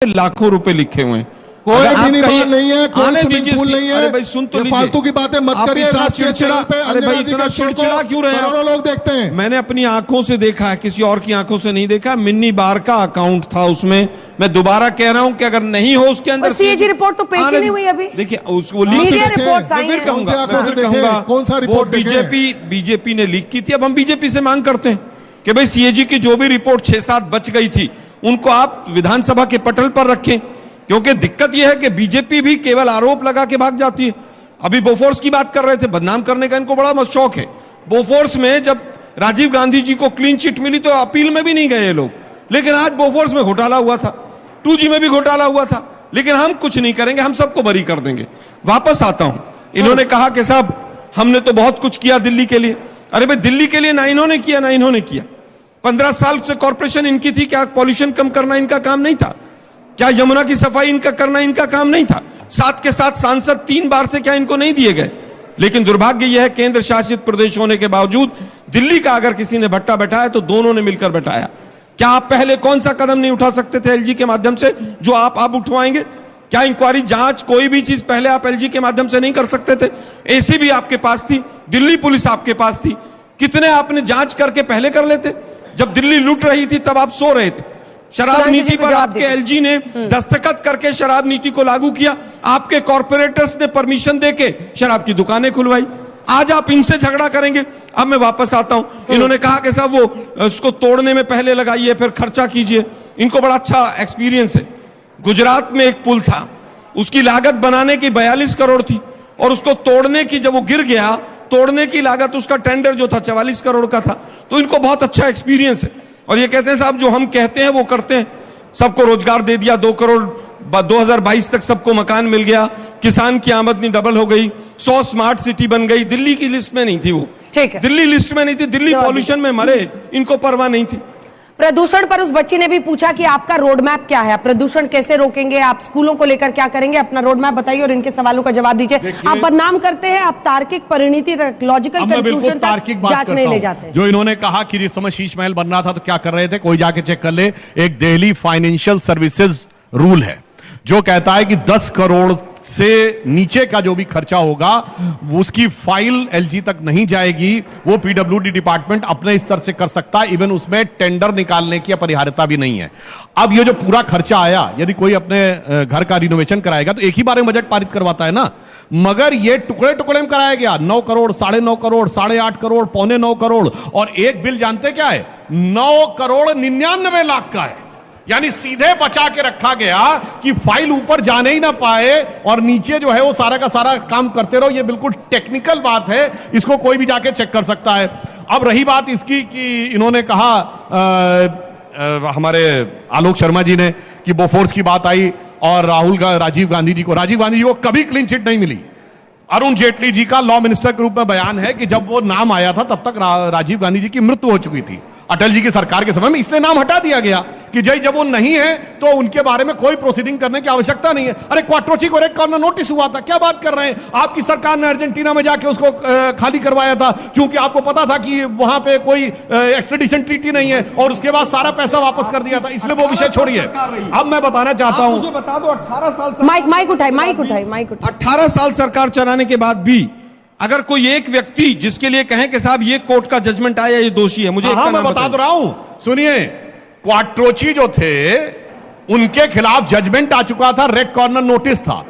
लाखों रुपए लिखे हुए हैं। कोई बिनिबाल नहीं है, कोई स्विमिंग पूल नहीं है। अरे भाई सुन तो लीजिए, फालतू की बातें मत करिए। राष्ट्रीय चैनल पे अरे भाई इतना चिड़चिड़ा क्यों रहे हैं? करोड़ों लोग देखते हैं। मैंने अपनी आंखों से देखा है, किसी और की आंखों से नहीं देखा। मिन्नी बार का अकाउंट था उसमें। मैं दोबारा कह रहा हूं कि अगर नहीं हो उसके अंदर सीएजी रिपोर्ट तो पेश ही नहीं हुई अभी। देखिए उसको मीडिया रिपोर्ट्स आई हैं। कहूंगा कौन सा रिपोर्ट बीजेपी ने लीक की थी। अब हम बीजेपी से मांग करते हैं कि भाई सीएजी की जो भी रिपोर्ट 6-7 बच गई थी उनको आप विधानसभा के पटल पर रखें, क्योंकि दिक्कत यह है कि बीजेपी भी केवल आरोप लगा के भाग जाती है। अभी बोफोर्स की बात कर रहे थे, बदनाम करने का इनको बड़ा शौक है। बोफोर्स में जब राजीव गांधी जी को क्लीन चिट मिली तो अपील में भी नहीं गए ये लोग, लेकिन आज बोफोर्स में घोटाला हुआ था, 2G में भी घोटाला हुआ था, लेकिन हम कुछ नहीं करेंगे, हम सबको बरी कर देंगे। वापस आता हूं, इन्होंने कहा कि साहब हमने तो बहुत कुछ किया दिल्ली के लिए। अरे भाई दिल्ली के लिए ना इन्होंने किया ना इन्होंने किया। 15 साल से कॉर्पोरेशन इनकी थी, क्या पॉल्यूशन कम करना इनका काम नहीं था? क्या यमुना की सफाई इनका करना इनका काम नहीं था? साथ के साथ सांसद 3 बार से क्या इनको नहीं दिए गए? लेकिन दुर्भाग्य यह है केंद्र शासित प्रदेश होने के बावजूद दिल्ली का अगर किसी ने भट्टा बैठाया तो दोनों ने मिलकर बैठाया। क्या आप पहले कौन सा कदम नहीं उठा सकते थे एलजी के माध्यम से जो आप अब उठवाएंगे? क्या इंक्वायरी जांच कोई भी चीज पहले आप एलजी के माध्यम से नहीं कर सकते थे? एसीबी आपके पास थी, दिल्ली पुलिस आपके पास थी, कितने आपने जांच करके पहले कर लेते? जब दिल्ली लूट रही थी तब आप सो रहे थे। शराब नीति पर आपके एलजी ने दस्तखत करके शराब नीति को लागू किया, आपके कॉर्पोरेटर्स ने परमिशन देके शराब की दुकानें खुलवाई। आज आप इनसे झगड़ा करेंगे। अब मैं वापस आता हूं, इन्होंने कहा कि साहब वो उसको तोड़ने में पहले लगाइए फिर खर्चा कीजिए। इनको बड़ा अच्छा एक्सपीरियंस है। गुजरात में एक पुल था, उसकी लागत बनाने की 42 करोड़ थी और उसको तोड़ने की, जब वो गिर गया, तोड़ने की लागत उसका टेंडर जो था 44 करोड़ का था। तो इनको बहुत अच्छा एक्सपीरियंस है और ये कहते हैं साहब जो हम कहते हैं वो करते हैं। सबको रोजगार दे दिया, 2 करोड़ 2022 तक सबको मकान मिल गया, किसान की आमदनी डबल हो गई, 100 स्मार्ट सिटी बन गई। दिल्ली की लिस्ट में नहीं थी वो, दिल्ली लिस्ट में नहीं थी, दिल्ली पॉल्यूशन में मरे, इनको परवाह नहीं थी। प्रदूषण पर उस बच्ची ने भी पूछा कि आपका रोड मैप क्या है, आप प्रदूषण कैसे रोकेंगे, आप स्कूलों को लेकर क्या करेंगे, अपना रोड मैप बताइए और इनके सवालों का जवाब दीजिए। आप बदनाम करते हैं, आप तार्किक परिणति तक, लॉजिकल कंक्लूजन तक जांच नहीं ले जाते। जो इन्होंने कहा कि इस समय शीश महल बन रहा था तो क्या कर रहे थे, कोई जाके चेक कर ले। एक दिल्ली फाइनेंशियल सर्विसेज रूल है जो कहता है कि 10 करोड़ से नीचे का जो भी खर्चा होगा उसकी फाइल एलजी तक नहीं जाएगी, वो पीडब्ल्यूडी डिपार्टमेंट अपने स्तर से कर सकता है। इवन उसमें टेंडर निकालने की अपरिहार्यता भी नहीं है। अब ये जो पूरा खर्चा आया, यदि कोई अपने घर का रिनोवेशन कराएगा तो एक ही बार में बजट पारित करवाता है ना, मगर ये टुकड़े टुकड़े में कराया गया। 9 करोड़, 9.5 करोड़, 8.5 करोड़, 9.25 करोड़, और एक बिल जानते क्या है, 9 करोड़ 99 लाख का है। यानी सीधे बचा के रखा गया कि फाइल ऊपर जाने ही ना पाए और नीचे जो है वो सारा का सारा काम करते रहो। ये बिल्कुल टेक्निकल बात है, इसको कोई भी जाके चेक कर सकता है। अब रही बात इसकी कि इन्होंने कहा हमारे आलोक शर्मा जी ने कि बोफोर्स की बात आई और राजीव गांधी जी को कभी क्लीन चिट नहीं मिली। अरुण जेटली जी का लॉ मिनिस्टर के रूप में बयान है कि जब वो नाम आया था तब तक राजीव गांधी जी की मृत्यु हो चुकी थी अटल जी की सरकार के समय में, इसलिए नाम हटा दिया गया कि जब वो नहीं है तो उनके बारे में कोई प्रोसीडिंग करने की आवश्यकता नहीं है। अरे क्वाट्रोची को रेड कॉर्नर नोटिस हुआ था, क्या बात कर रहे हैं? आपकी सरकार ने अर्जेंटीना में जाके उसको खाली करवाया था, क्योंकि आपको पता था कि वहां पे कोई एक्सट्रेडिशन ट्रीटी नहीं है, और उसके बाद सारा पैसा वापस कर दिया था, इसलिए वो विषय छोड़िए। अब मैं बताना चाहता हूं, मुझे बता दो 18 साल माइक उठाए 18 साल सरकार चलाने के बाद भी अगर कोई एक व्यक्ति जिसके लिए कहें कि साहब ये कोर्ट का जजमेंट आया, ये दोषी है, मुझे मैं बता तो रहा हूं, सुनिए। क्वाट्रोची जो थे उनके खिलाफ जजमेंट आ चुका था, रेड कॉर्नर नोटिस था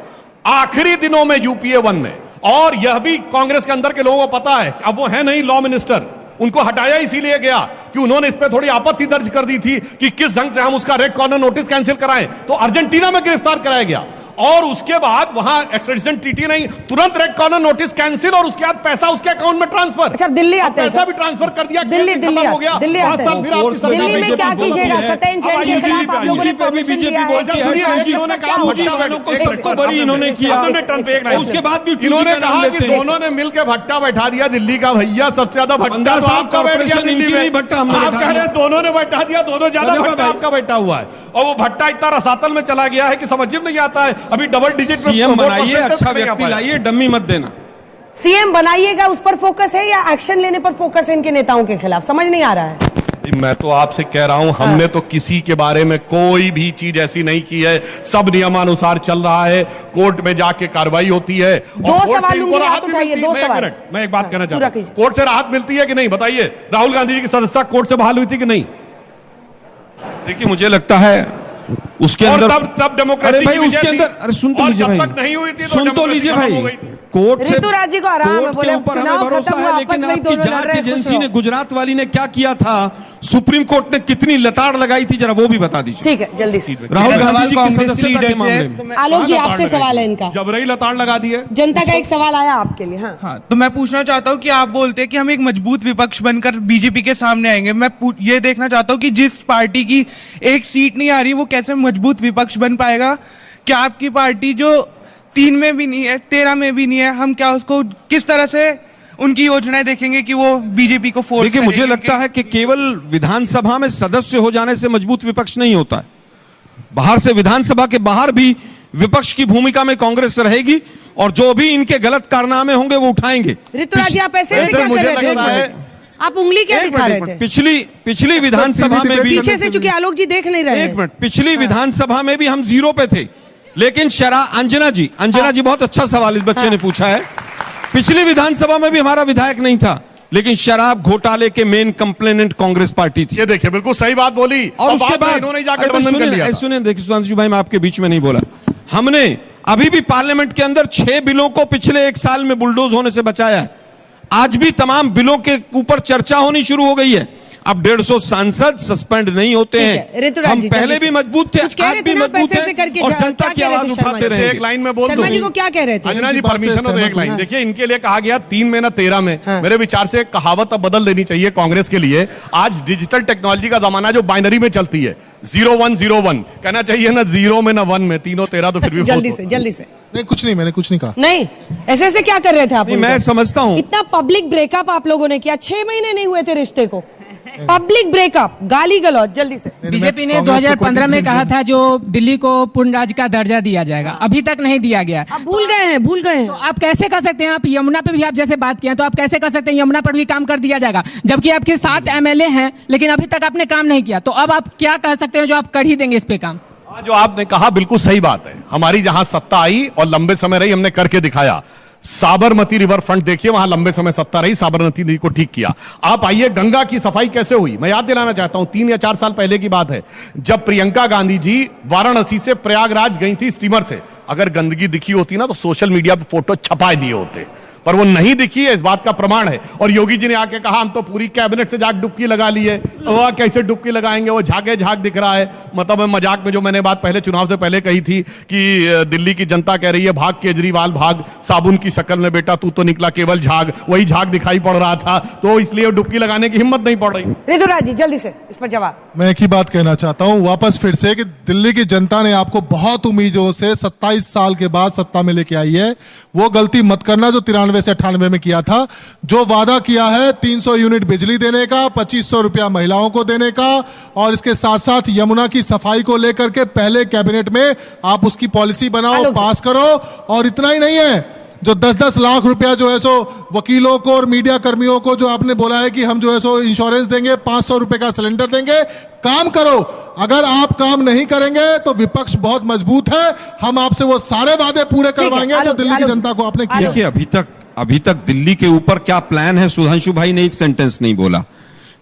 आखिरी दिनों में यूपीए 1 में, और यह भी कांग्रेस के अंदर के लोगों को पता है। अब वो है नहीं लॉ मिनिस्टर, उनको हटाया इसीलिए गया कि उन्होंने इस पे थोड़ी आपत्ति दर्ज कर दी थी कि किस ढंग से हम उसका रेड कॉर्नर नोटिस कैंसिल कराएं, तो अर्जेंटीना में गिरफ्तार कराया गया और उसके बाद वहां एक्सट्रेडिशन ट्रीटी नहीं, तुरंत रेड कॉर्नर नोटिस कैंसिल और उसके बाद पैसा उसके अकाउंट में ट्रांसफर। अच्छा, दिल्ली आते हैं, पैसा भी ट्रांसफर कर दिया, दिल्ली हो गया, 5 साल फिर आपकी सरकार दिल्ली में क्या कीजिएगा? सत्येंद्र जैन के खिलाफ आप लोगों ने परमिशन दिया है। इन्होंने किया, उसके बाद भी इन्होंने कहा कि दोनों ने मिलकर भट्टा बैठा दिया दिल्ली का। भैया सबसे ज्यादा भट्टा तो आपका बैठ गया दिल्ली में, आप कह रहे हैं दोनों ने बैठा दिया, दोनों ज्यादा भट्टा आपका बैठा हुआ है, और वो भट्टा इतना रसातल में चला गया है कि समझ में नहीं आता है। अभी डबल डिजिट सीएम बनाइए, अच्छा व्यक्ति लाइए, डम्मी मत देना। सीएम बनाइएगा, उस पर फोकस है या एक्शन लेने पर फोकस है इनके नेताओं के खिलाफ? समझ नहीं आ रहा है। मैं तो आपसे कह रहा हूं, हमने तो किसी के बारे में कोई भी चीज ऐसी नहीं की है। सब नियमानुसार चल रहा है, कोर्ट में जाके कार्रवाई होती है। दो सवाल लूंगी, हाथ उठाइए, दो सवाल। मैं एक बात कहना पूरा चाहता हूं, कीजिए। कोर्ट से राहत मिलती है कि नहीं, बताइए। राहुल गांधी जी की सदस्यता कोर्ट से बहाल हुई थी कि नहीं? देखिए, मुझे लगता है उसके और अंदर तब डेमोक्रेसी अरे भाई की विजय उसके थी। अंदर, अरे सुन तो और लीजिए जब भाई, तक नहीं हुई थी तो सुन तो डेमोक्रेसी लीजिए खत्म भाई। हो गई थी। कोर्ट से, ऋतुराज जी को आराम है, कोर्ट बोले के ऊपर हमें चुनाव भरोसा खत्म हुआ, है, आपस लेकिन में ही आपकी दोनों लड़ जांच रहे हैं, खुश एजेंसी रहो। ने, गुजरात वाली ने क्या किया था, सुप्रीम कोर्ट ने कितनी लताड़ लगाई थी, जरा वो भी बता दीजिए। ठीक है, जल्दी से। राहुल गांधी जी की सदस्यता के मामले में आलोक जी, आपसे सवाल है इनका। जबरई लताड़ लगा दी है। जनता का एक सवाल आया आपके लिए। हाँ, हाँ, तो मैं पूछना चाहता हूँ कि आप बोलते हैं कि हम एक मजबूत विपक्ष बनकर बीजेपी के सामने आएंगे। मैं ये देखना चाहता हूँ कि जिस पार्टी की एक सीट नहीं आ रही वो कैसे मजबूत विपक्ष बन पाएगा। क्या आपकी पार्टी जो 3 में भी नहीं है, 13 में भी नहीं है, हम क्या उसको किस तरह से उनकी योजनाएं देखेंगे कि वो बीजेपी को फोर्स देखिए, मुझे लगता है कि केवल विधानसभा में सदस्य हो जाने से मजबूत विपक्ष नहीं होता है। बाहर से, विधानसभा के बाहर भी विपक्ष की भूमिका में कांग्रेस रहेगी और जो भी इनके गलत कारनामे होंगे वो उठाएंगे। ऋतुराज जी, आप ऐसे क्या कर रहे थे? आप उंगली क्या दिखा रहे थे? पिछली विधानसभा में भी, पीछे से, चूंकि आलोक जी देख नहीं रहे। एक मिनट, पिछली विधानसभा में भी हम 0 पे थे, लेकिन अंजना जी बहुत अच्छा सवाल इस बच्चे ने पूछा है। पिछली विधानसभा में भी हमारा विधायक नहीं था, लेकिन शराब घोटाले के मेन कंप्लेनेंट कांग्रेस पार्टी थी। ये देखिए, बिल्कुल सही बात बोली। और उसके बाद इन्होंने जाकर बंधन कर लिया था। सुनिए, देखिए सुधांशु भाई, मैं आपके बीच में नहीं बोला। हमने अभी भी पार्लियामेंट के अंदर 6 बिलों को पिछले 1 साल में बुलडोज होने से बचाया है। आज भी तमाम बिलों के ऊपर चर्चा होनी शुरू हो गई है। अब 150 सांसद सस्पेंड नहीं होते हैं। हम पहले भी मजबूत थे, आज भी मजबूत हैं और जनता की आवाज उठाते रहेंगे। एक लाइन में बोल शर्मा जी को क्या कह रहे थे? अंजना जी, परमिशन हो तो एक लाइन। देखिए, इनके लिए कहा गया 3 में ना 13 में। मेरे विचार से एक कहावत अब बदल देनी चाहिए कांग्रेस के लिए। आज डिजिटल टेक्नोलॉजी का जमाना जो बाइनरी में चलती है, 0101 कहना चाहिए ना, 0 में ना 1 में, तीनों 13 तो फिर भी जल्दी से। नहीं, कुछ नहीं, मैंने कुछ नहीं कहा। नहीं, ऐसे क्या कर रहे थे आप? मैं समझता हूं, इतना पब्लिक ब्रेकअप आप लोगों ने किया, 6 महीने नहीं हुए थे रिश्ते को, पब्लिक ब्रेकअप, गाली गलौज। जल्दी से। बीजेपी ने 2015 में कहा था जो दिल्ली को पूर्ण राज्य का दर्जा दिया जाएगा, अभी तक नहीं दिया गया। आप भूल गए हैं। तो आप कैसे कर सकते हैं? आप यमुना पे भी आप जैसे बात किए, तो आप कैसे कर सकते हैं यमुना पर भी काम कर दिया जाएगा, जबकि आपके 7 MLA हैं, लेकिन अभी तक आपने काम नहीं किया। तो अब आप क्या कह सकते हैं जो आप कर ही देंगे इस पे काम? जो आपने कहा बिल्कुल सही बात है। हमारी जहां सत्ता आई और लंबे समय रही, हमने करके दिखाया। साबरमती रिवर फ्रंट देखिए, वहां लंबे समय सत्ता रही, साबरमती नदी को ठीक किया। आप आइए, गंगा की सफाई कैसे हुई, मैं याद दिलाना चाहता हूं। 3 या 4 साल पहले की बात है, जब प्रियंका गांधी जी वाराणसी से प्रयागराज गई थी स्टीमर से। अगर गंदगी दिखी होती ना तो सोशल मीडिया पे फोटो छपा दिए होते, पर वो नहीं दिखी है, इस बात का प्रमाण है। और योगी जी ने आके कहा हम तो पूरी कैबिनेट से जाके डुबकी लगा ली है। वह कैसे डुबकी लगाएंगे, वो झाग दिख रहा है। मतलब मजाक में जो मैंने बात पहले चुनाव से पहले कही थी कि दिल्ली की जनता कह रही है भाग केजरीवाल भाग, साबुन की शक्ल में बेटा तू तो निकला केवल झाग, वही झाग दिखाई पड़ रहा था, तो इसलिए डुबकी लगाने की हिम्मत नहीं पड़ रही। ऋतुराज जी, जल्दी से इस पर जवाब। मैं एक ही बात कहना चाहता हूं वापस फिर से कि दिल्ली की जनता ने आपको बहुत उम्मीदों से 27 साल के बाद सत्ता में लेके आई है। वो गलती मत करना जो 93 से 98 में किया था। जो वादा किया है 300 यूनिट बिजली देने का, 2500 रुपया महिलाओं को देने का, और इसके साथ साथ यमुना की सफाई को लेकर के पहले कैबिनेट में आप उसकी पॉलिसी बनाओ, पास करो। और इतना ही नहीं है, जो 10-10 लाख रुपया जो है सो वकीलों को और मीडिया कर्मियों को जो आपने बोला है कि हम जो है सो इंश्योरेंस देंगे, 500 रुपए का सिलेंडर देंगे, काम करो। अगर आप काम नहीं करेंगे तो विपक्ष बहुत मजबूत है। हम आपसे वो सारे वादे पूरे करवाएंगे जो दिल्ली की जनता को आपने किया। देखिए, अभी तक दिल्ली के ऊपर क्या प्लान है, सुधांशु भाई ने एक सेंटेंस नहीं बोला।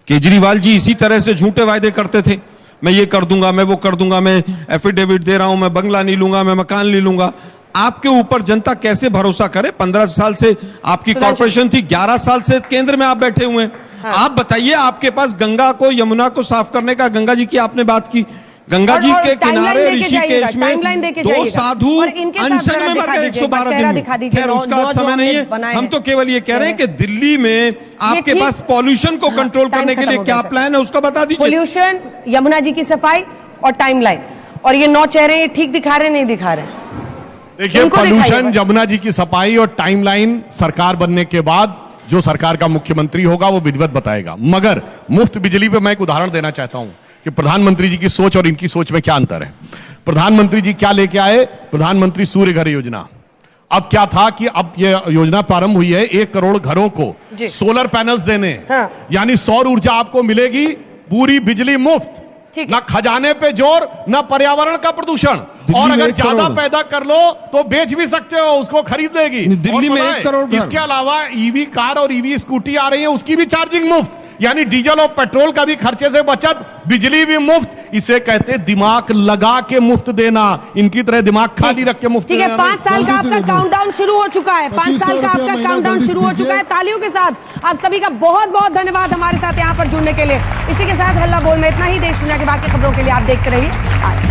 केजरीवाल जी इसी तरह से झूठे वायदे करते थे, मैं ये कर दूंगा, मैं वो कर दूंगा, मैं एफिडेविट दे रहा हूं, मैं बंगला नहीं लूंगा, मैं मकान नहीं लूंगा। आपके ऊपर जनता कैसे भरोसा करे? 15 साल से आपकी कॉर्पोरेशन थी, 11 साल से केंद्र में आप बैठे हुए हैं। हाँ। आप बताइए, आपके पास गंगा को, यमुना को साफ करने का, गंगा जी की आपने बात की, गंगा जी के किनारे ऋषिकेश में 2 साधु अनशन में मर गए 112 दिन। खैर उसका समय नहीं है, हम तो केवल ये कह रहे हैं कि दिल्ली में आपके पास पॉल्यूशन को कंट्रोल करने के लिए क्या प्लान है, उसका बता दीजिए। पॉल्यूशन, यमुना जी की सफाई और टाइमलाइन, और ये 9 चेहरे ये ठीक दिखा रहे नहीं दिखा रहे? देखिए, पॉल्यूशन, यमुना जी की सफाई और टाइमलाइन सरकार बनने के बाद जो सरकार का मुख्यमंत्री होगा वो विधिवत बताएगा। मगर मुफ्त बिजली पे मैं एक उदाहरण देना चाहता हूं कि प्रधानमंत्री जी की सोच और इनकी सोच में क्या अंतर है। प्रधानमंत्री जी क्या लेके आए? प्रधानमंत्री सूर्य घर योजना। अब क्या था कि अब ये योजना प्रारंभ हुई है, 1 करोड़ घरों को सोलर पैनल्स देने, यानी सौर ऊर्जा आपको मिलेगी पूरी बिजली मुफ्त, ठीक है। ना खजाने पे जोर, ना पर्यावरण का प्रदूषण। और में अगर 1 ज्यादा करोड़। पैदा कर लो तो बेच भी सकते हो, उसको खरीद लेगी। दिल्ली और में पता 1 है, करोड़ घर। इसके अलावा ईवी कार और ईवी स्कूटी आ रही है, उसकी भी चार्जिंग मुफ्त, यानी डीजल और पेट्रोल का भी खर्चे से बचत, बिजली भी मुफ्त। इसे कहते हैं दिमाग लगा के मुफ्त देना, इनकी तरह दिमाग खाली रख के मुफ्त ठीक है, देना 5 साल का जल्दी से आपका देखो। काउंटडाउन शुरू हो चुका है। 5 साल का 2500 आपका रुपया काउंटडाउन महीना शुरू हो जल्दी चुका है। दीजिए। तालियों के साथ आप सभी का बहुत बहुत धन्यवाद हमारे साथ यहाँ पर जुड़ने के लिए। इसी के साथ हल्ला बोल में इतना ही। देश दुनिया की बाकी खबरों के लिए आप देखते रहिए आज।